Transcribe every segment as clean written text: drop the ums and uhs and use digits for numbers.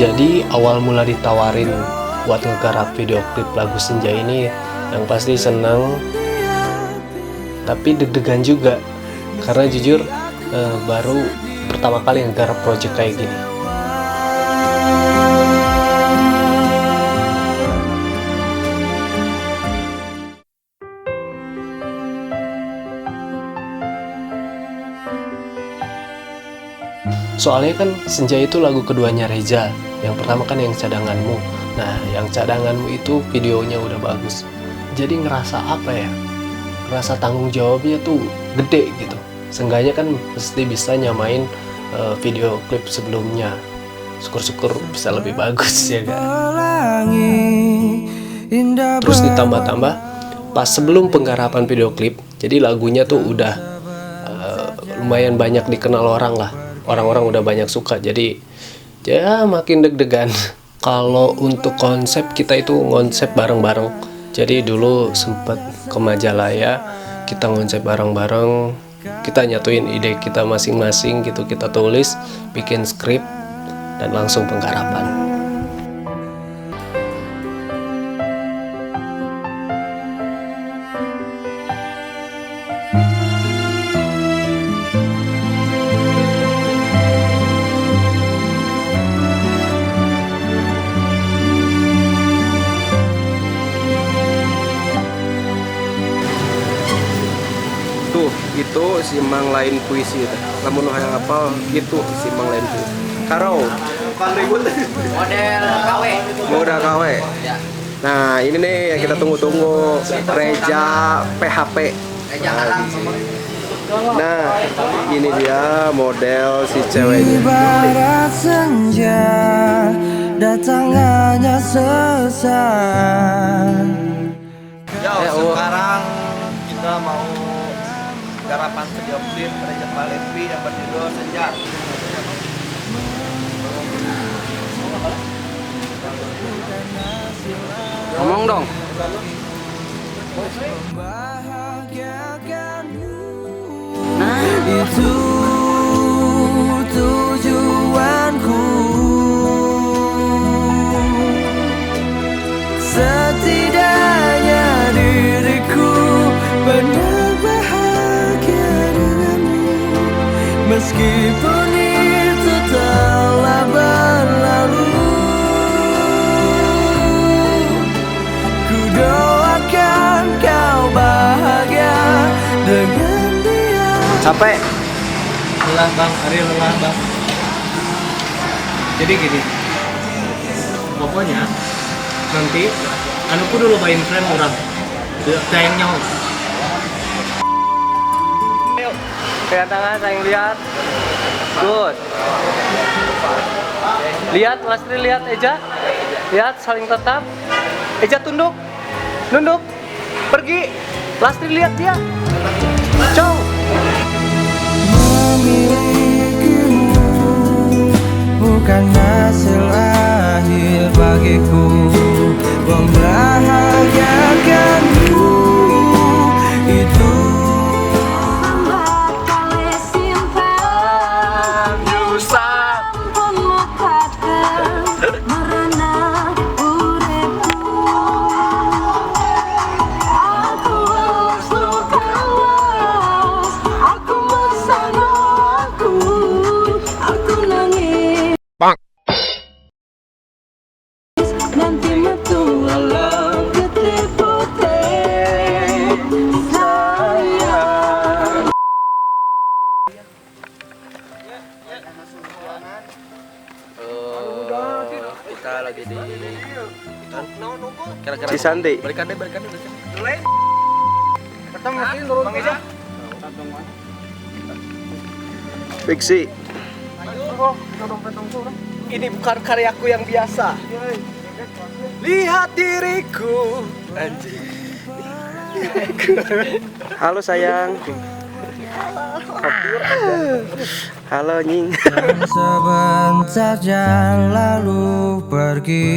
Jadi awal mula ditawarin buat ngegarap video klip lagu Senja ini, yang pasti senang, tapi deg-degan juga, karena jujur baru pertama kali ngegarap project kayak gini. Soalnya kan Senja itu lagu keduanya Reza. Yang pertama kan yang Cadanganmu. Nah, yang Cadanganmu itu videonya udah bagus. Jadi ngerasa apa ya? Ngerasa tanggung jawabnya tuh gede gitu. Seenggaknya kan pasti bisa nyamain video klip sebelumnya. Syukur-syukur bisa lebih bagus ya kan. Terus ditambah-tambah pas sebelum penggarapan video klip, jadi lagunya tuh udah lumayan banyak dikenal orang lah. Orang-orang udah banyak suka, jadi ya makin deg-degan. Kalau untuk konsep, kita itu konsep bareng-bareng. Jadi dulu sempet ke Majalaya, kita konsep bareng-bareng, kita nyatuin ide kita masing-masing gitu, kita tulis, bikin skrip, dan langsung penggarapan. Tuh, itu simang lain puisi itu. Namun hayang apa gitu simang lain puisi. Karo. Model KW. Ya. Nah, ini nih yang kita tunggu-tunggu, Reza PHP. Nah, ini dia model si ceweknya. Ibarat senja datang hanya sesaat. Sekarang kita mau garapan video klip Reza Palevi yang berjudul Senja. Ngomong dong. Itu tujuanku. Setidaknya diriku pernah bahagia denganmu, meskipun itu telah berlalu. Ku doakan kau bahagia dengan dia. Capek. Lelah bang, Ari lelah bang. Jadi gini, pokoknya nanti anuku dulu bayin frame orang, sayang nyawa. Lihat tangan, sayang lihat. Good. Lihat, Lastri lihat Eja. Lihat, saling tetap. Eja tunduk. Nunduk. Pergi. Lastri lihat dia. Ciao. Memilikimu bukan hasil akhir bagiku, membahagiakanku itu. Nanti metu alam ketipu sayang. Kita lagi di kira-kira Cisanti. balikan deh. Fiksi. Ini bukan karyaku yang biasa. Lihat diriku. Halo sayang. Halo nying. Sebentar jangan lalu pergi.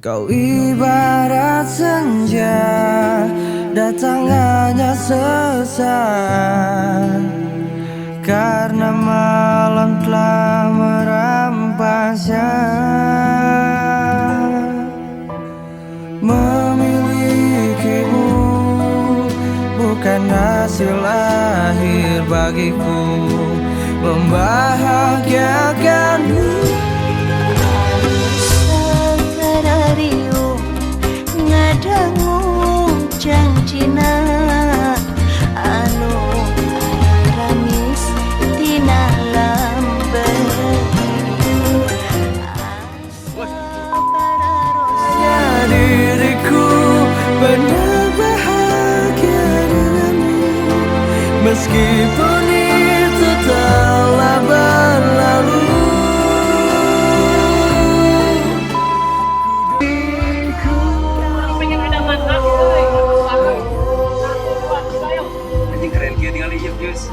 Kau ibarat senja datang hanya sesaat. karena malam telah merampasnya. Memilikimu bukan hasil akhir bagiku, membahagiakanmu. Sakarariu ngadangu janjina anu ramis tina Ya diriku benar bahagia denganmu, meskipun itu telah berlalu. Anjing keren kia tinggal ieu geus.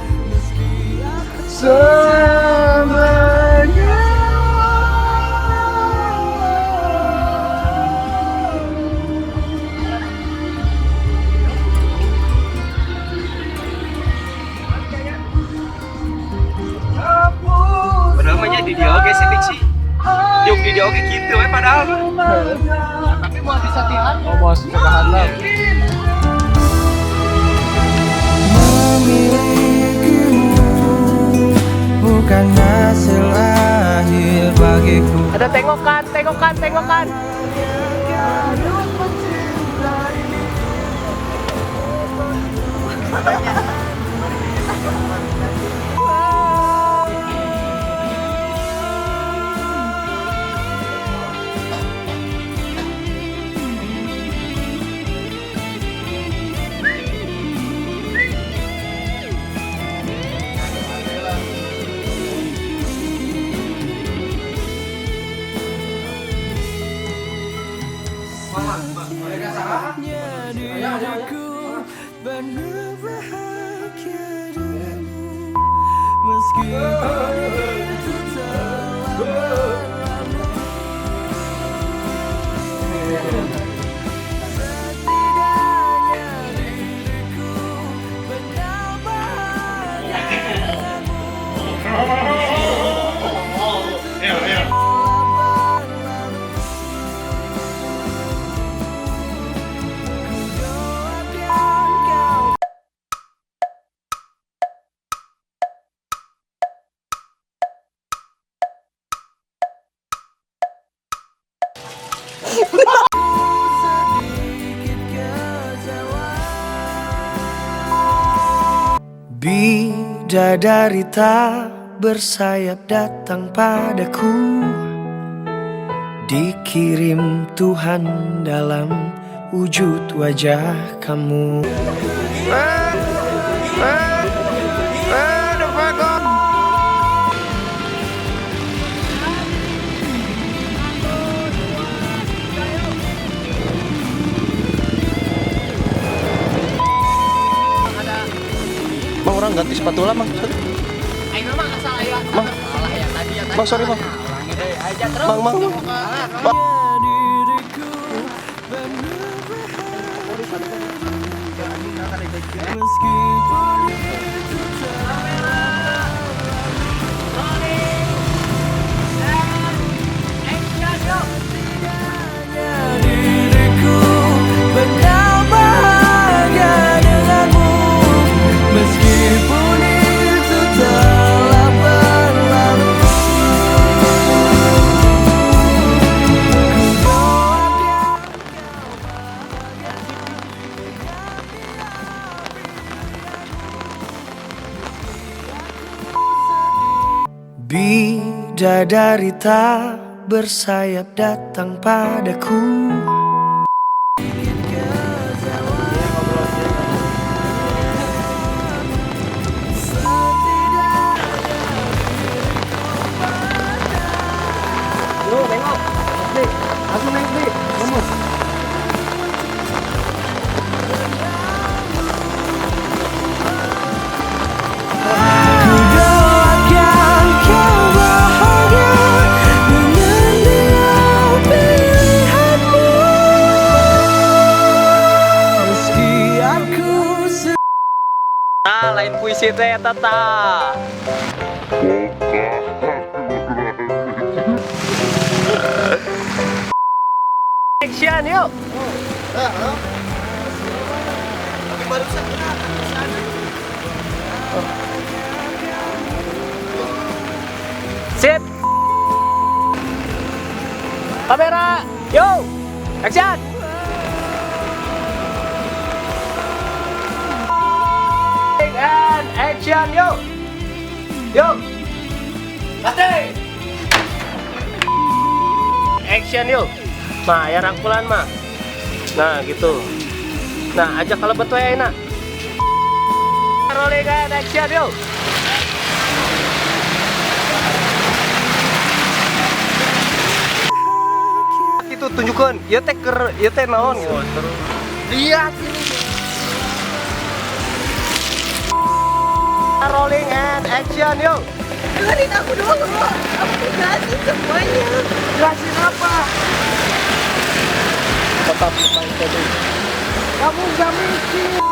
Padahal mah nya di dia oge sih diksi. Diuk di dia oge kitu we padahal mah. Tapi mau disatihan. Oh, mau sebahan lah. Memilikimu bukan hasil akhir bagiku. Ada tengokan, tengokan, tengokan. Diriku benar bahagia denganmu, meskipun itu telah berlalu. Setidaknya diriku benar bahagia denganmu. Bidadari tak bersayap datang padaku, dikirim Tuhan dalam wujud wajah kamu. Mang orang ganti sepatu lah, Mang. Mang. Mang, sorry, Mang. Mang, Mang. Meskipun itu diriku benar bahagia denganmu, meskipun itu telah berlalu. Bidadari tak bersayap datang padaku, dengan dia pilihanmu. lain puisi teh tata. Action yuk. Sip. Kamera, yo, action. And action, yo, yo, mati. Action, yo. Nah, ya rangkulan mah. Nah, gitu. Nah, ajak kalau betul ya enak. Rolling and action, yo. Itu tunjukkan, ya teh naon gitu. Lihat ini. Rolling and action, yo. Dengerin aku dulu. Aku jelasin semuanya. Jelasin apa? Tetap main tadi. Kamu gak mikir.